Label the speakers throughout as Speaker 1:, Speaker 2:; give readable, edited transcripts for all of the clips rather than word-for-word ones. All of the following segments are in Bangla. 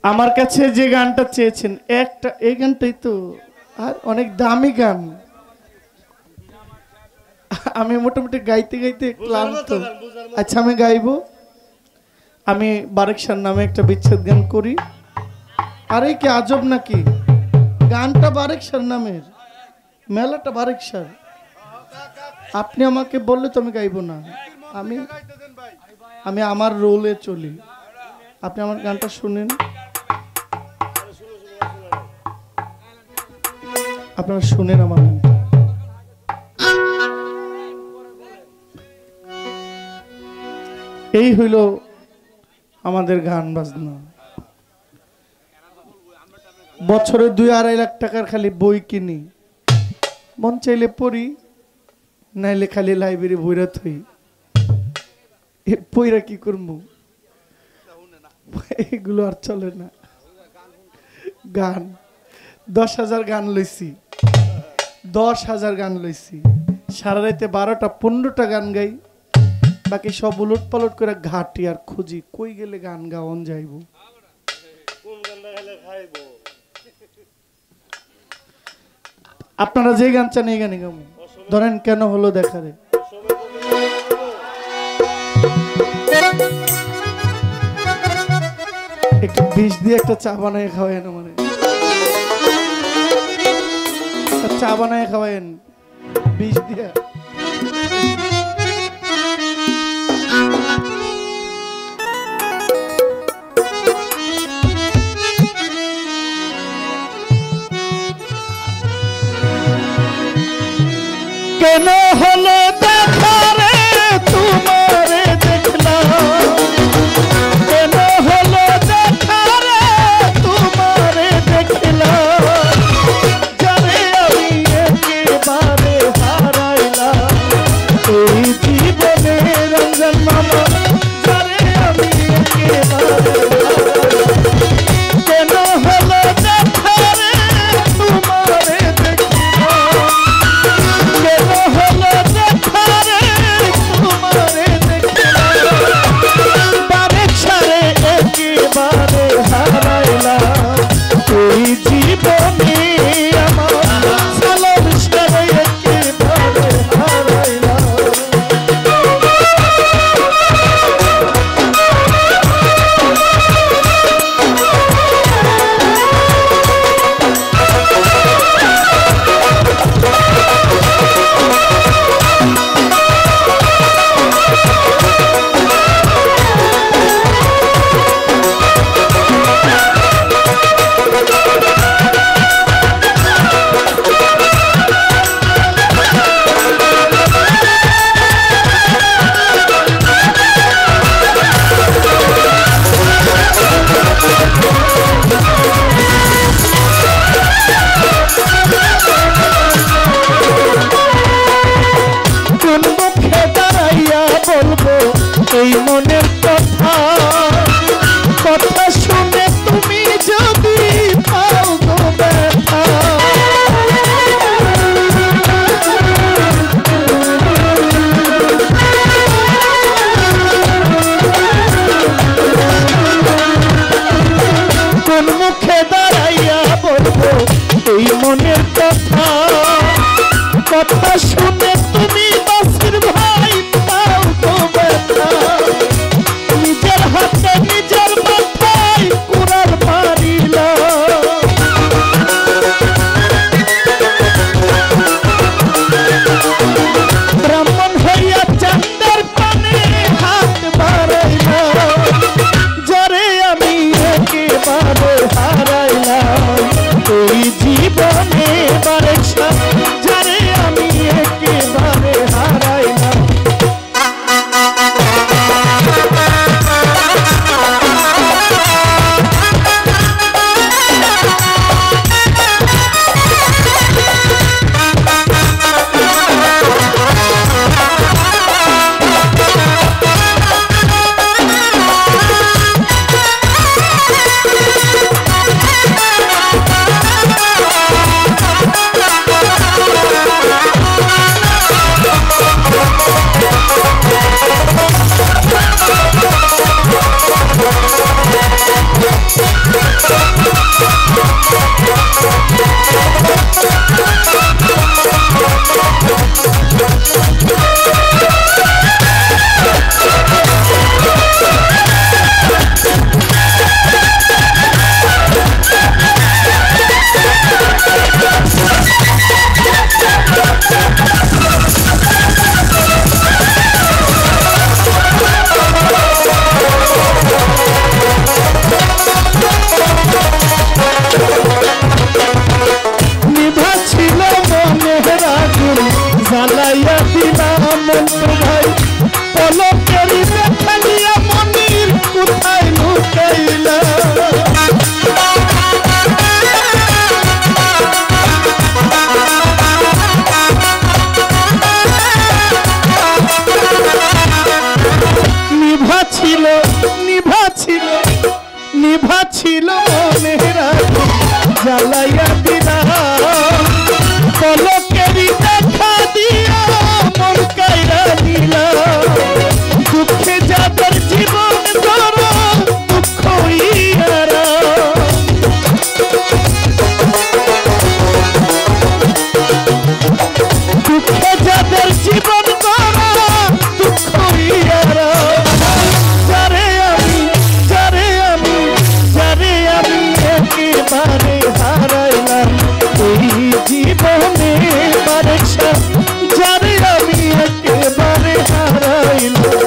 Speaker 1: আমার কাছে যে গানটা চেয়েছেন একটা এই গানটাই তো আর অনেক দামি গান আমি মোটামুটি গাইতে গাইতে ক্লান্ত আচ্ছা আমি গাইবো আমি বারেক শাহর নামে একটা বিচ্ছেদ গান করি আরে কি আজব নাকি গানটা বারেক শাহর নামের মেলাটা বারেক শাহর আপনি আমাকে বললে তো আমি গাইবো না আমি আমি আমার রোলে চলি আপনি আমার গানটা শুনেন আপনারা শুনেন আমার গানটা এই হইল আমাদের গান বাজনা বছরে 2-2.5 লাখ টাকার খালি বই কিনি মন চাইলে পড়ি নাইলে খালি লাইব্রেরি বইরা থই পইরা কি করবো এগুলো আর চলে না গান 10,000 গান লইছি 10,000 গান লইছি সারা রাতে 12টা 15টা গান গাই বাকি সব উলট পালট করে ঘাটি আর খুঁজি কই গেলে গান গাওন যাইব আপনারা যে গান চান এই গানে গাবো ধরেন কেন হলো দেখা রে একটু বিষ দিয়ে একটা চা বানায় খাওয়ায়েন মানে চা বানায় খাওয়ায়েন বিষ দিয়ে কেন হলো দেখা রে তোমারে দেখলাম কেন হলো দেখা রে তোমারে দেখলাম যারে আমি একেবারে হারাইলাম এই জীবনে রঞ্জন মামা যারে আমি একেবারে কেন হলো দেখা রে তোমারে দেখলাম কেন হলো ভাছিল মনের আগুন জ্বালাইয়া দিলা পলকেরই দেখা দিয়া মন কাইরা নিলা দুঃখে যাদের জীবন ধরো দুঃখ ইহারা দুঃখে যাদের জীবন ধরো দুঃখ ইহারা যারে আমি একেবারে হারাইলাম এই জীবনে বারেকশা যারে আমি একেবারে হারাইলাম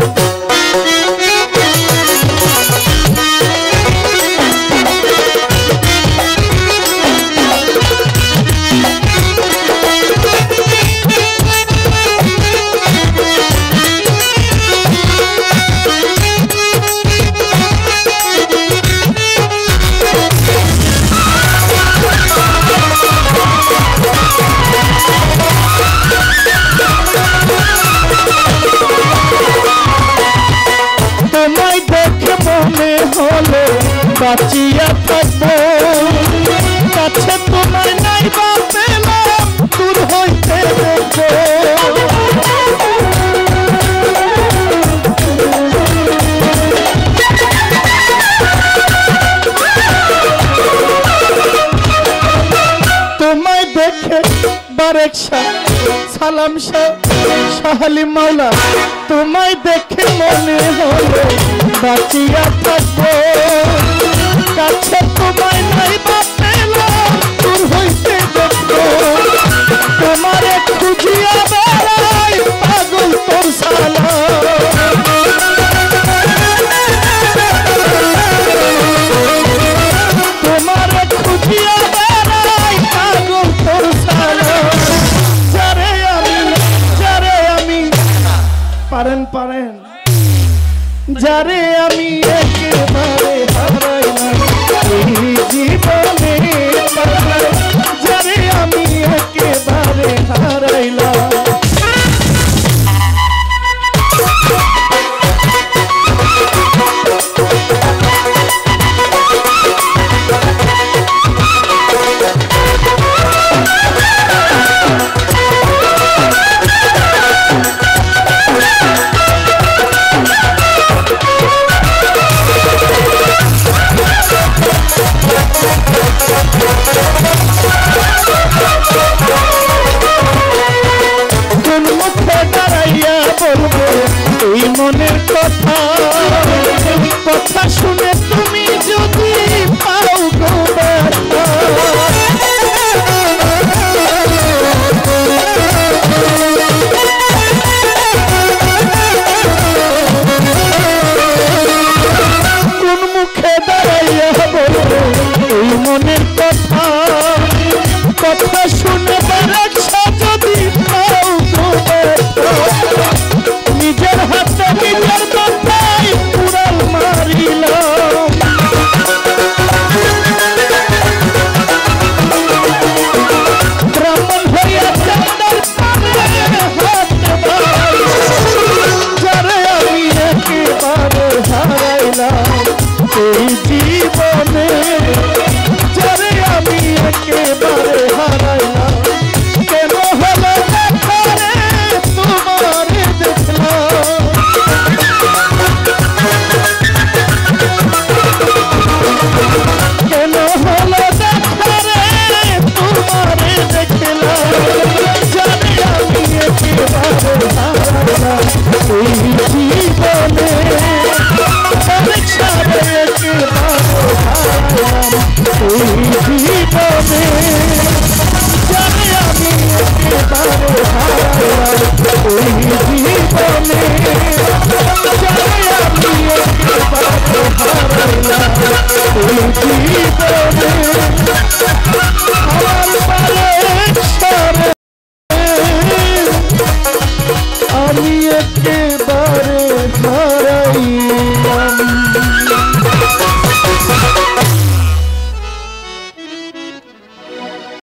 Speaker 1: বাঁচিয়া থাকবো কাছে তোমার নাই বা পেলাম দূর হইতে দেখবো তোমায় দেখে বারেকশা সালাম শাহালি মাওলা তোমায় দেখে মনে হলো বাঁচিয়া থাকবো কাছে তোমায় নাই বা পেলাম দূর হইতে দেখবো তোমারে খুঁজিয়া বেড়াই পাগল তোর সালা তোমারে খুঁজিয়া বেড়াই পাগল তোর সালা যারে আমি পারেন যারে আমি একেবারে হারাইলাম এই জীবনে যারে আমি একেবারে হারাইলাম মনের কথা শুনে তুমি যদি পাও গো ব্যথা কোন মুখে দাঁড়াইয়া বলবো এই মনের কথা শুনে বারেকশা যদি পাও গো ব্যথা নিজের হাতে নিজের মাথায় উড়াল মারিলাম ব্রাহ্মণ হইয়া চাঁদার পানে হাত বাড়াই যারে আমি একেবারে হারাইলাম এই জীবনে যারে আমি একেবারে হারাইলাম কেন হলো দেখা রে তোমারে দেখলাম কেন হলো দেখা রে তোমারে দেখলাম জানি আমি একেবারে হারাইলাম এই জীবনে বারেকশা একেবারে হারাইলাম এই জীবনে জানি আমি একেবারে হারাইলাম এই জীবনে জানি আমি একেবারে হারাইলাম এই জীবনে আমার বারেকশা আমি একেবারে